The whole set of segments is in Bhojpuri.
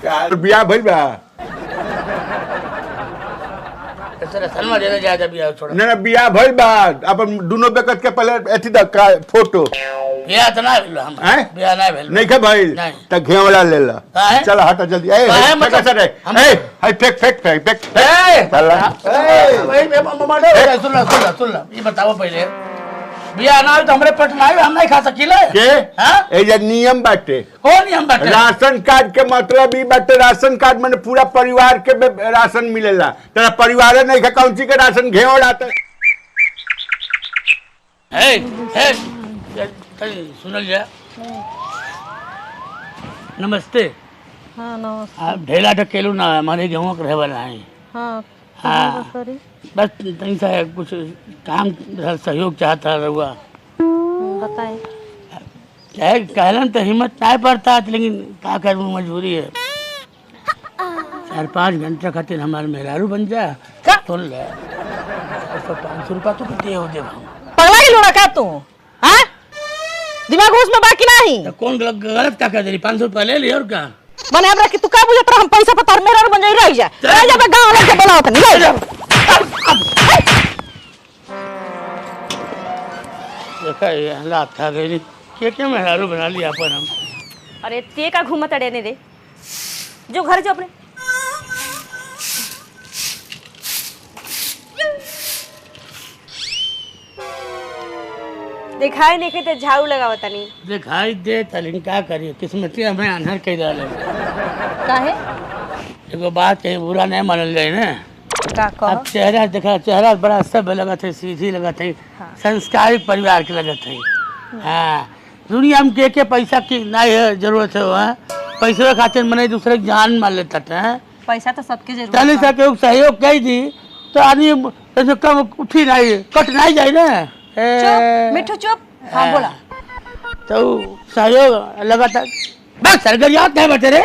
बिया भइल बा सलमा देने जाए बिया छोड़ ना बिया भइल बा अपन दोनों बेकत के पहले एथी द फोटो बिया तो ना भेल हम बिया ना भेल नहीं के भाई त घेवला ले ल चल हट जल्दी ए मतलब ए हाय फेक चल सुन ये बताओ पहले बिया ना तो हमरे पेट में हम नहीं खा सकीले के ए जे नियम बाटे हो नियम बाटे राशन कार्ड के मतलब ई बाटे राशन कार्ड माने पूरा परिवार के राशन मिलेला तेरा परिवार नहीं के कौन सी के राशन घेवड़ा त ए सुनल जा नमस्ते हाँ नमस्ते आप ढेला ढकेलू ना हमारे गेहूँ के रहे वाला है हाँ बस तनी सा कुछ काम सहयोग चाहता रहुआ बताए चाहे कहलन तो हिम्मत ना पड़ता लेकिन क्या करूँ मजबूरी है 4-5 घंटे खातिर हमारे मेहरारू बन जा सुन ले 500 रुपया तो दे हो दे पगला ही लोड़ा का तू हाँ दिमाग उसमें बाकी नहीं तो कौन गलत क्या कर दे रही 500 रुपया ले ली और क्या मने हमरा कि तू का बुझत हम पैसा पतर मेरा बन जाई रह जा गांव वाले के बोलाओ तनी रह जा देखा ये हालात था गई क्या मेहरारू बना लिया अपन हम अरे ते का घूमत अड़ेने रे जो घर जो अपने दिखाई नहीं के झाड़ू लगावत नहीं दिखाई दे तलिन क्या करिए किस्मती हमें अनहर कह डाले काहे एगो बात है बुरा नहीं मानल जाए ना का कह अब चेहरा देखा चेहरा बड़ा सब लगा थे सीधी लगा थे संस्कारिक परिवार के लगा थे हाँ दुनिया में के पैसा की नहीं है जरूरत है वहाँ पैसे खातिर मने दूसरे की जान मान लेता था पैसा तो सबके जरूरत चल सके सहयोग कही दी तो आदमी कम उठी नहीं कट नहीं जाए ना मिठू चुप हाँ बोला तो सहयोग लगातार बस सरगरियात नहीं बचे रे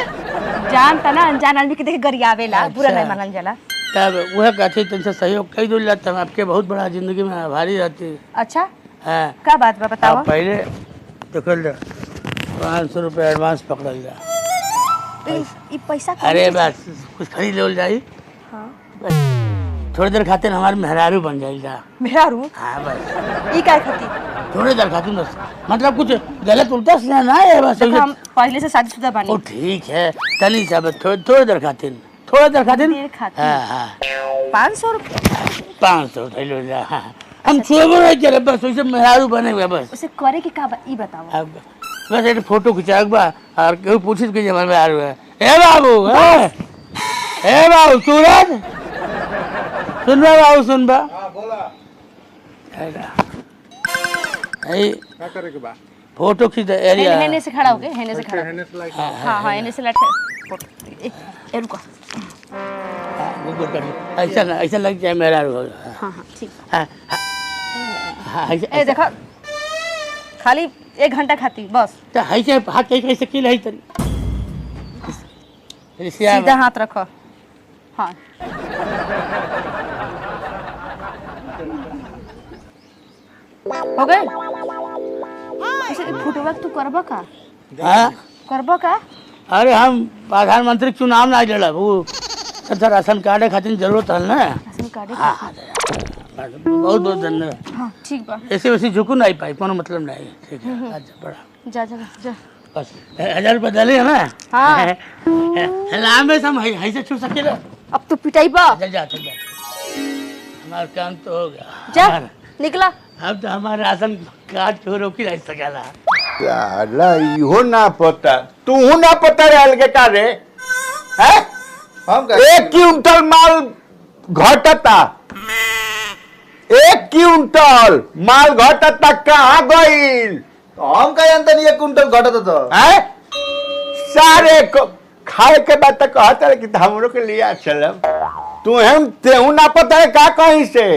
जानता ना अनजान आदमी के देखे गरियावेला बुरा नहीं मानल जाला तब वह कहते तुमसे सहयोग कई दूर जाता है आपके बहुत बड़ा जिंदगी में भारी रहती है अच्छा हाँ क्या बात बा बताओ पहले देखो 500 रुपये एडवांस पकड़ लिया ये पैसा अरे बस कुछ खरीद ले जाई हाँ थोड़ी देर खातिर हमारे मेहरारू बन जाएगा मेहरारू हाँ बस ये क्या खाती थोड़ी देर खातिर बस मतलब कुछ गलत उल्टा सीधा ना है बस हम पहले से शादीशुदा बानी ओ ठीक है चलिए साहब थोड़ी देर खातिर हाँ हाँ 500 रुपये 500 लो जा हाँ हम छुएबो नहीं करे बस वैसे मेहरारू बने हुए बस उसे करे के का ई बताओ अब बस एक फोटो खिंचाक बा और केहू पूछित कि हमारे मेहरारू है ए बाबू ए बाबू सूरज सुनबा बाबू सुनबा हां बोला क्या करे के बा फोटो खींच एरिया हेने से खड़ा हो गए हेने से खड़ा हेने से लाइक हां हां हेने से लट ए रुको ऐसा लग जाए मेहरारू हां हां ठीक हाँ ए देखो खाली 1 घंटा खाती बस तो ऐसे हाथ कैसे किल है तरी सीधा हाथ रखो हाँ हो गए फोटो तू करबा का हाँ करबा का अरे हम प्रधानमंत्री चुनाव ना लड़ा वो सब राशन कार्ड खातिर जरूरत है ना राशन कार्ड बहुत बहुत धन्यवाद हाँ ठीक बा ऐसे वैसे झुकू नहीं पाई कोनो मतलब नहीं ठीक है अच्छा बड़ा जा जा जा बस 1000 रुपये डाले है ना हाँ लाम में हम ऐसे छू सके अब तू पिटाई बा चल जा हमारा काम तो हो गया जा निकला अब तो हमारा राशन कार्ड चोरों की रह सकेला साला इहो ना पता तू ना पता रे अलगे का रे हैं हम 1 क्विंटल माल घटता 1 क्विंटल माल घटता कहाँ गईल हम कहीं अंतर नहीं 1 क्विंटल घटत तो हैं सारे को खाए के बाद तक कहता है कि हमरो के लिए चलम तू हम तेहू ना पता है का कहीं से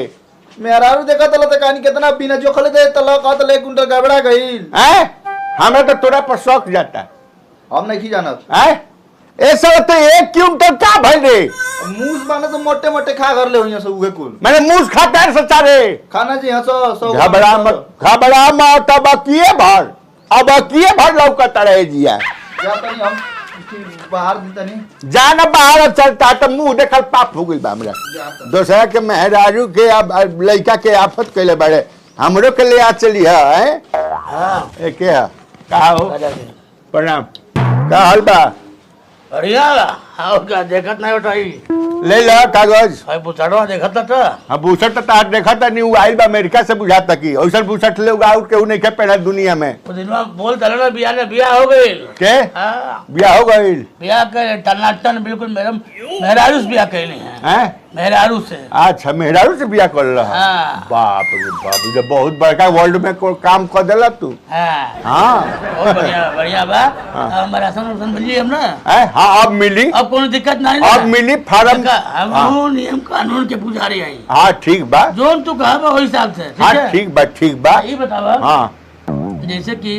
मेहरारू देखा तला तो कहानी कितना बिना जोखले दे तला का तो 1 क्विंटल गड़बड़ा गईल हैं हमरा तो तोरा पर शौक जाता हम नहीं जानत हैं ऐसा तो 1 क्विंटल का भइल रे मूस बाने तो मोटे मोटे खा कर ले होइया सब उहे कुल मैंने मूस खाता है सच्चा रे खाना जी हंसो सो घबरा मत अब किए भर लौकता रहे जिया या तनी हम बाहर देता नहीं जाना बाहर चलता तो मुंह देखल पाप हो गई बा हमरा दोसरा के मेहरारू के अब लड़का के आफत कैले बड़े हमरो के ले आ चली है हाँ के है का हो राजा जी। प्रणाम का हाल बा बढ़िया और क्या देखत नहीं उठाई ले ला कागज भाई बुचड़वा देखत था हाँ बुसट तो तार देखा था नहीं आइल बा अमेरिका से बुझाता की ऐसा बुसट ले आउट केहू नहीं के पहना दुनिया में वो दिनवा बोल चलो ना बिया ने बिया हो गई के हाँ बिया हो गईल बिया के टनाटन बिल्कुल मैडम मेहरारू से बिया कैली है हैं मेहरारू से अच्छा मेहरारू से बिया कर रहा हाँ। बाप रे बाप ये बहुत बड़का वर्ल्ड में काम कर देला तू हाँ हाँ बहुत बढ़िया बढ़िया बा हाँ। हमारा राशन मिली हम ना हाँ अब मिली अब कोनो दिक्कत नहीं ना अब मिली फार्म हम हाँ। वो नियम कानून के पुजारी आई हाँ ठीक बा जोन तू कहा वही हिसाब से हाँ है? ठीक बा ये बतावा हाँ जैसे कि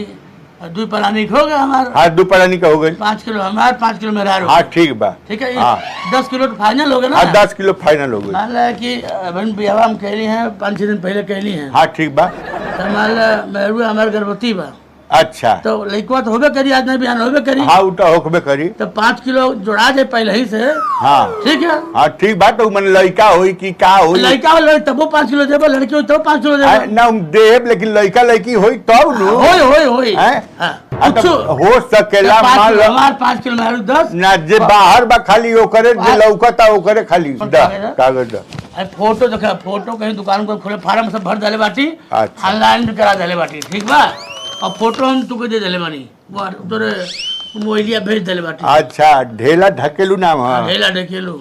2 पलानी हो गया हमारा हाँ दोपहर का हो गई 5 किलो हमार 5 किलो मेरा हाँ ठीक बा ठीक है हाँ। 10 किलो तो फाइनल हो गया ना हाँ 10 किलो फाइनल हो गई मान ला कि अभी बियाह हम कहली हैं 5-6 दिन पहले कहली हैं हाँ ठीक बा तो मान ला मेरू हमारे गर्भवती बा अच्छा तो लड़का तो होबे करी आज नहीं बिहान होबे करी हाँ उठा होकबे करी तो 5 किलो जोड़ा जाए पहले ही से हाँ ठीक है हाँ ठीक बा तो मन लड़का होई कि का होई लड़का वाला तबो 5 किलो देबो लड़की हो तब 5 किलो आ, देबो ना हम देब लेकिन लड़का लड़की होई तब नु होई हैं? हाँ आ, कुछ तो हो सकेला मान लो हमार 5 किलो मेरू 10 ना जे बाहर बा खाली ओकरे जे बाहर- लौकता ओकरे खाली कौन दा कागज है? कागज दा अरे फोटो देखा फोटो कहीं दुकान को खोले फार्म सब भर देले बाटी अच्छा। ऑनलाइन भी करा देले बाटी ठीक बा और फोटो हम तुके दे देले बानी वो तोरे मोबाइलिया भेज देले बाटी अच्छा ढेला ढकेलू नाम है ढेला देखे लो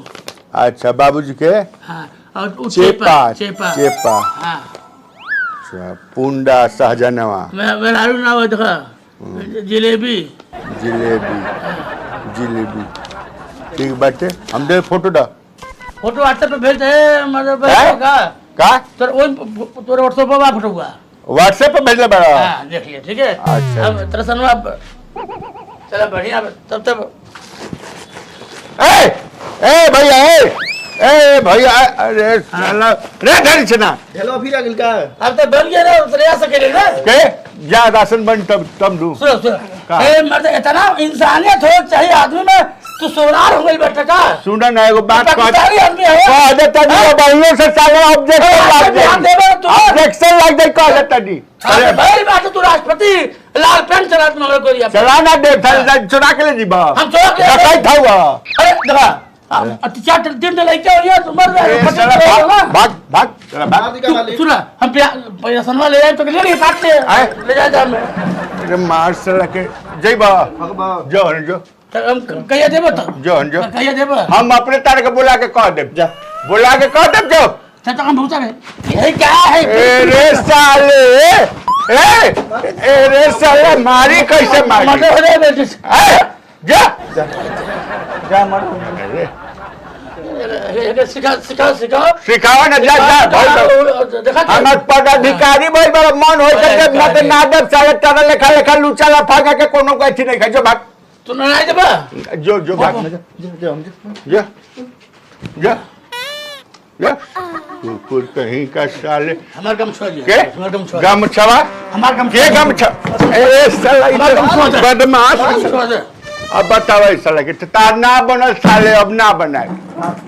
अच्छा बाबूजी के हाँ और उ चेपा चेपा चेपा हाँ अच्छा पुंडा सहजनवा मैं हारू ना हो देखा जलेबी जिलेबी जिलेबी ठीक बाटे हम दे फोटो दा फोटो व्हाट्सएप पे भेज दे मतलब हैं? का तोर व्हाट्सएप पे फोटो हुआ व्हाट्सएप पे भेजले बड़ा हाँ देख लिया ठीक है अच्छा। अब तेरा सनवा चलो बढ़िया तब ए ए भैया ए भैया अरे साला रे धरी छना हेलो फिर आगिल का अब तो बन गया ना उतरे आ सके ना के जा राशन बन तब दू सुनो सुनो का? ए मर्द इतना इंसानियत हो चाहिए आदमी में तू सोनार हो गई बेटा का सुना ना एगो बात पाकिस्तानी आदमी है कह देता नहीं बहियों से साला ऑब्जेक्शन लाग ध्यान देबे जाए तू। ऑब्जेक्शन लाग जाए कह देता नहीं अरे भाई बात तू राष्ट्रपति लाल पेन चला तुम हमरे कोरिया चला ना दे चुरा के ले जीबा हम चुरा के ले रखाई था हुआ अरे देखा अच्छा दिन लड़के हो या तुम मर ए, गए साला भाग भाग चला मार भाग दी का मालिक सुना हम पैसा सनवा ले जाए तो ले लिए काट ले आए। ले जा जा मैं अरे मार साला के जईबा भगवा जो हन जो तो हम कहिया देबो तो जो हन जो कहिया देबो हम अपने तार के बुला के कह देब जा बुला के कह देब जो चाचा हम भूसा है ये क्या है ए रे साले ए रे साले मारी कैसे मारी मर्डर हो रहा है बेटे ए, जा जा मर सिखा सिखावा ना जा जा भाई देखा हमर पदाधिकारी भाई बड़ा मन होय छै जब ना त नादब साले तारा लेखा लेखा लुचाला फागा के कोनो को अथी नहीं खाइ जो भाग तू ना आई देबा जो जो भाग जा हम जा जा जा कुकुर कहीं का साले हमार गम छोड़ दिया के हमार गम छोड़ गमछवा हमार गम के गमछा ए साला हमार गमछवा दे। बदमाश छोड़ दे अब बताओ इस साला के तार ना बनल साले अब ना बनाए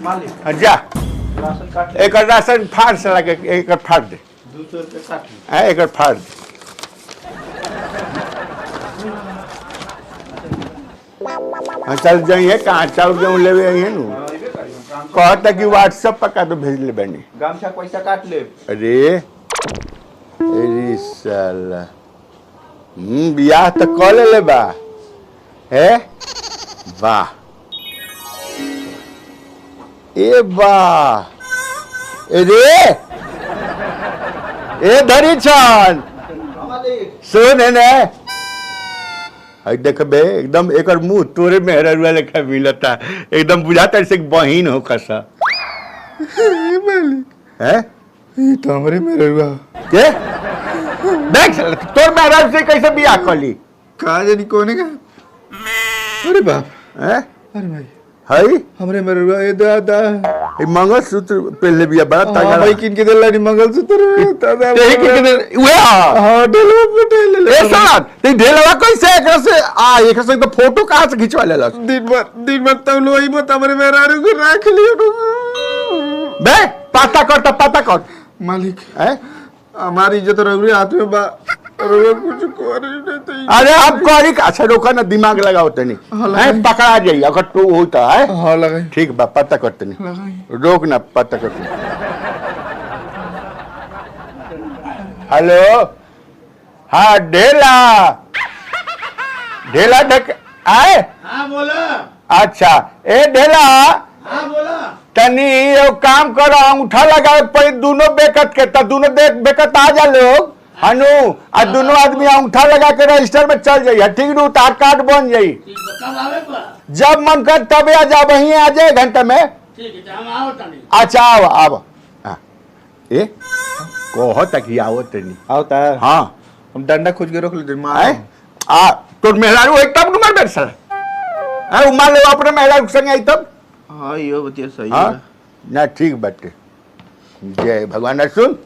मालिक जा राशन काट एक राशन फाड़ साला के एक फाड़ दे 200 रुपए काट ले एक फाड़ दे हाँ चल जाइए कहाँ चाउर गेहूँ लेवे आइए नु कहता कि व्हाट्सएप पर का तो भेज ले बनी गामछा पैसा काट ले अरे अरे साला बियाह तो कह ले बा है वाह ए वाह अरे ए धरी छन मालिक सुन है ने हई देखबे एकदम एकर मुंह तोरे मेहररुआ लेखा मिलता एकदम बुझाता जैसे बहिन हो कसा है ये तो हमरे मेरे हुआ के देख साला, तोर मेहरर से कैसे बियाह कली कहा जानी कोने का अरे बाप हैं अरे भाई हई हमरे मेरे हुआ ये दादा मंगलसूत्र पहले भी बड़ा हाँ तगड़ा भाई किन के दिल लानी मंगलसूत्र यही के वे हाँ ढेलवा पे ढेल ले ए साला ते ढेलवा कैसे एकरा से एकरा से तो फोटो कहां से खिंचवा लेला दिन भर तब लो ही मत हमरे मेहरारू को रख लियो बे पता कर मालिक हैं हमारी इज्जत रउरे हाथ में बा रउरे कुछ करे नहीं तो अरे अब करी अच्छा रोका ना दिमाग लगाओ तनी हैं पकड़ा जाई अगर तो होता है हाँ लगाई ठीक बा पता करते नहीं लगाई रोक ना पता करते हेलो हाँ ढेला ढक आए हाँ बोला। अच्छा ए ढेला हाँ बोला। तनी एगो काम करो अंगूठा लगाओ पड़ी दोनों बेकत के तो दोनों बेकत आ जा लोग हनु आ दोनों आदमी अंगूठा लगा के रजिस्टर में चल जाइए ठीक नु तार कार्ड बन जाई कब आवे बा? जब मन कर तब आ जा वहीं आ जाए घंटे में ठीक है हम आओ तनी। अच्छा आओ हाँ ए कहो तक ही आओ तनी आवता है हाँ हम डंडा खोज के रख लेते आए मार आ तो मेहरारू है तब नु मर बैठ सर अरे उमा ले अपने मेहरारू के संग आई तब हाँ यो बतिया सही हाँ है ना ठीक बाटे जय भगवान सुन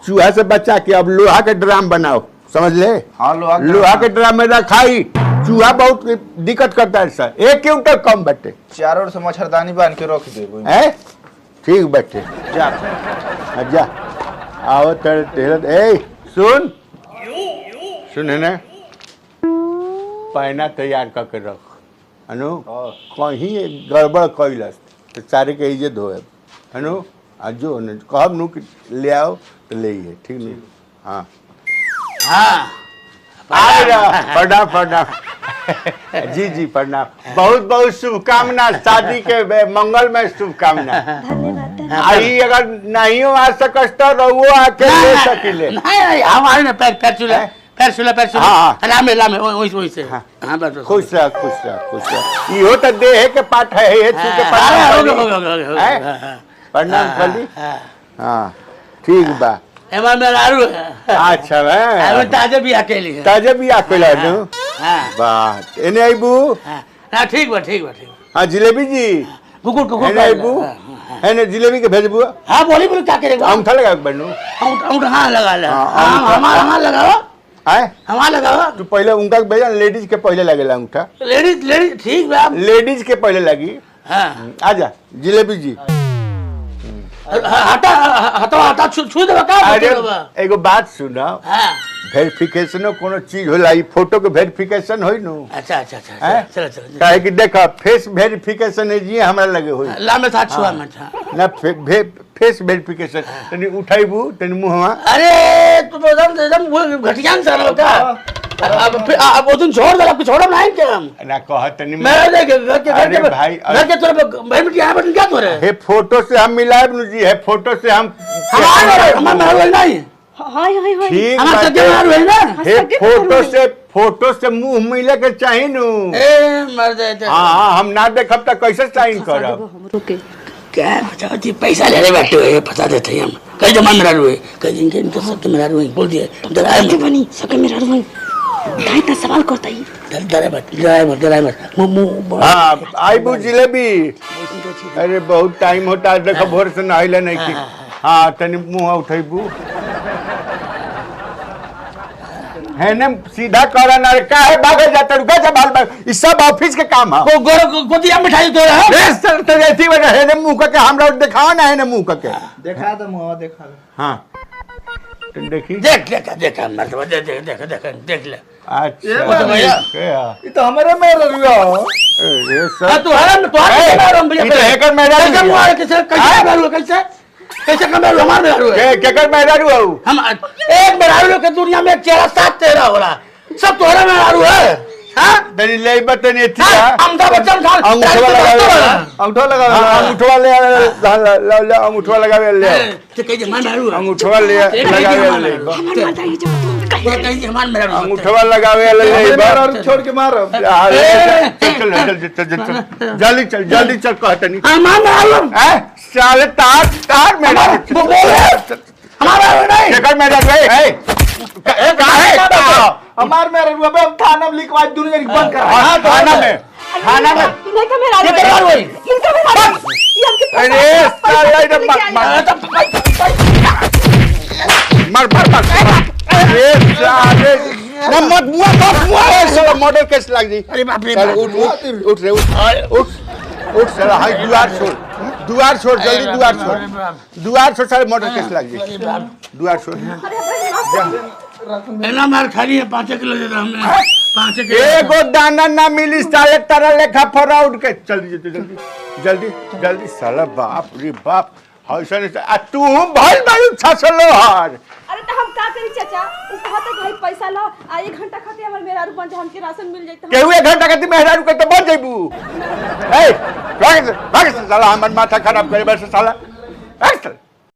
चूहा से बचा के अब लोहा के ड्राम बनाओ समझ ले हाँ लोहा के ड्राम में रखाई चूहा बहुत दिक्कत करता है सर 1 क्विंटल कम बटे चारों ओर से मच्छरदानी बांध के रख दे है ठीक बटे जा जा आओ तेरे ए सुन है ना पहना तैयार करके रख अनु कहीं गड़बड़ कैलस तो सारे के इज्जत धोए अनु आ जो कहब नु ले आओ तो ले ठीक नहीं हाँ हाँ प्रणाम जी प्रणाम बहुत बहुत शुभकामना शादी के मंगल में शुभकामना आई अगर नहीं हो आ सकस तो रहुओ आके ले सकिले नहीं हमारे ना पैर चूल्हा हाँ। लामे वही से हाँ बस खुश रह इहो तो देह के पाठ है ये तू के पाठ प्रणाम कली हाँ ठीक बा एमन में लारू है अच्छा अरे बे ताजे भी अकेली है ताजे भी अकेला नु हाँ बात एने आइबू हाँ ठीक बा हाँ जिलेबी जी कुकुर एने आइबू एने जिलेबी के भेजबू हाँ बोली क्या करेगा अंगूठा लगा के बनू अंगूठा हाँ लगा ले हाँ, हमारा लगाओ आए हमारा लगाओ तू पहले उनका भेजा लेडीज के पहले लगेला अंगूठा लेडीज ठीक बा लेडीज के पहले लगी हाँ आजा जिलेबी जी हटा छू देबा का अरे एगो बात सुना हाँ वेरिफिकेशनो कोनो चीज होला ई फोटो के वेरिफिकेशन होई नु अच्छा हैं? चलो काहे कि देखा फेस वेरिफिकेशन है जी हमरा लगे होई ला में साथ छुआ मत ना फेस वेरिफिकेशन तनी उठाइबू तनी मुहवा अरे तू तो एकदम घटियान सा रहा का अब उस दिन छोड़ दे छोड़ा नहीं क्या हम ना कह तनी मैं देख अरे भाई, घर के तोरे भाई में क्या बटन क्या तोरे हे फोटो से हम मिलाएब नु जी है फोटो से हम हमारे नहीं हाय हाय हाय ठीक हमारे बात सगे मार है। हुए ना हे फोटो से मुंह मिले के चाहिए नु ए मर जाए हां हम ना देखब त कैसे साइन करब हमरो के क्या बचाती पैसा ले ले बैठे हुए फंसा देते हैं हम कई जमान मेरा रुए कई दिन के इनको सबके मेरा रुए बोल दिए के बनी सके मेरा रुई काहे त सवाल करता ही ड्राइवर मुंह हां आइबू जिलेबी अरे बहुत टाइम होता है देखो भोर से नहाइले नहीं की हाँ तनी मुंह उठेबू है ना सीधा करा ना का है भागे जाता रुका जा बाल बाल ई सब ऑफिस के काम है को गोरो गोदिया मिठाई तो है रे सर तो ऐसी वजह है ना मुंह का हमरा दिखाओ ना है ना मुंह का देखा दे मुंह देखा हां तुम देखी देख मर्द देख ले अच्छा भैया। क्या ये तो हमारे में रुआ ये सब तू है तो ये तो हैकर मेरा कैसे कमेल हमार मेहरारू है केकर मेहरारू हूं हम एक मेहरारू के दुनिया में 4 7 13 होला सब तोरा मेहरारू है हां तनी ले बतनी थी अमदा बच्चन खान अंगूठा लगा अंगूठा ले अंगूठा लगावे ले ते कह जे मेहरारू है अंगूठा ले लगावे ले हमार माता ही जब तुम कह कह जे हमार मेहरारू अंगूठा लगावे ले और छोड़ के मारो जल्दी चल कहतनी हमार मेहरारू हैं साले तार मेरा हमारा नहीं केकर मेहरारू है ए काहे हमार में रुआ बे थाना में लिखवा दूर जन बंद कर हां थाना में नहीं का मेरा ये मेहरारू है इनका मेरा ये आपके अरे साला इधर मार अरे साले ना मत मुआ है साला मर्डर केस लग जी। अरे बाप रे साले बाप। उठ रे उठ साला हाय दुआर छोड़ जल्दी दुआर छोड़ साले मर्डर केस लग जी। दुआर छोड़ पहला मार खाली है 5 किलो दे दो हमने 5 किलो एगो दाना ना मिली साले तारा लेखा फराउड के जल्दी साला बाप रे बाप हौसन आ तू भल बालू छसलो हार। अरे तो हम का करी चाचा उ कहत भाई पैसा लो आ 1 घंटा खातिर हमर मेहरारू बन जा हमके राशन मिल जाई त केहू 1 घंटा के मेहरारू के तो बन जइबू। ए भाग साला हमर माथा खराब करे बस साला।